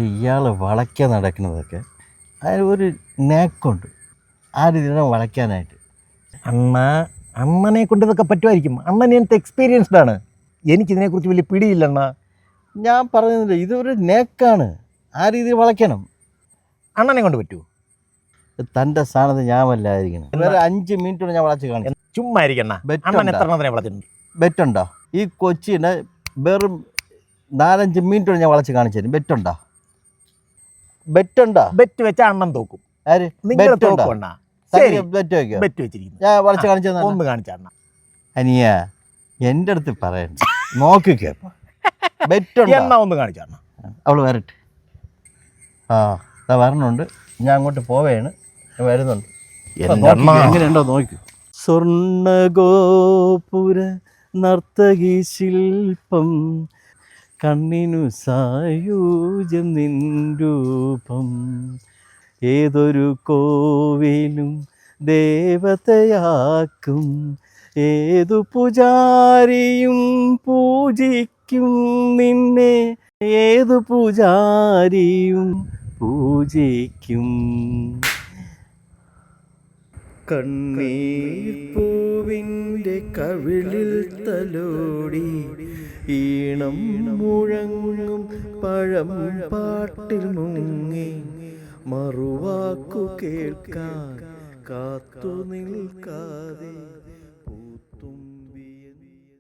ഇയാൾ വളയ്ക്കാൻ നടക്കുന്നതൊക്കെ അതിന് ഒരു നേക്കുണ്ട്. ആ രീതിയിലാണ് വളയ്ക്കാനായിട്ട്. അണ്ണനെ കൊണ്ട് ഇതൊക്കെ പറ്റുമായിരിക്കും. അണ്ണൻ എനിക്ക് എക്സ്പീരിയൻസ്ഡ് ആണ്. എനിക്കിതിനെക്കുറിച്ച് വലിയ പിടിയില്ലണ്ണ. ഞാൻ പറയുന്നില്ല, ഇതൊരു നേക്കാണ്. ആ രീതിയിൽ വളയ്ക്കണം. അണ്ണനെ കൊണ്ട് പറ്റുമോ? തൻ്റെ സ്ഥാനത്ത് ഞാൻ വല്ലായിരിക്കണം. വേറെ 5 മിനിറ്റ് ഞാൻ വളച്ച് കാണിച്ചു. ചുമ്മാ ഇരിക്കണ്ണ. അണ്ണൻ എത്ര എണ്ണത്തിനെ വളച്ചിട്ടുണ്ട്? ബെറ്റുണ്ടോ? ഈ കൊച്ചിനെ വെറും 4-5 മിനിറ്റ് ഞാൻ വളച്ച് കാണിച്ചു തരും. ബെറ്റുണ്ടോ? ബെറ്റ് വെച്ചാൽ അണ്ണൻ തോക്കും. ആര്? നിങ്ങൾ തോക്കണ്ണ. ബെറ്റ് വയ്ക്കോ? ബെറ്റ് വെച്ചിരിക്കുന്നു. ഞാൻ വളച്ച് കാണിച്ചു ഒന്ന് കാണിച്ചണ്ണ. അനിയ എൻ്റെ അടുത്ത് പറയണ്ട, നോക്കിക്കോ. ബെറ്റുണ്ടോ? എന്നാ ഒന്ന് കാണിച്ചണ്ണ. അവൾ വരട്ടെ. വരണുണ്ട്. ഞാൻ അങ്ങോട്ട് പോവുകയാണ്. വരുന്നുണ്ട്. എങ്ങനെയുണ്ടോ നോക്കൂ. സ്വർണ്ണഗോപുര നർത്തകി ശില്പം, കണ്ണിനു സായൂജ്യം നിൻ രൂപം. ഏതൊരു കോവിലും ദേവതയാക്കും, ഏതു പൂജാരിയും പൂജിക്കും നിന്നെ, ഏതു പൂജാരിയും പൂജിക്കും. കണ്ണീർ പൂവിൻ്റെ കവിളിൽ തലോടി ഈണം മുഴങ്ങും പഴം പാട്ടിൽ മുങ്ങി, മറുവാക്കു കേൾക്കാൻ കാത്തു നിൽക്കാതെ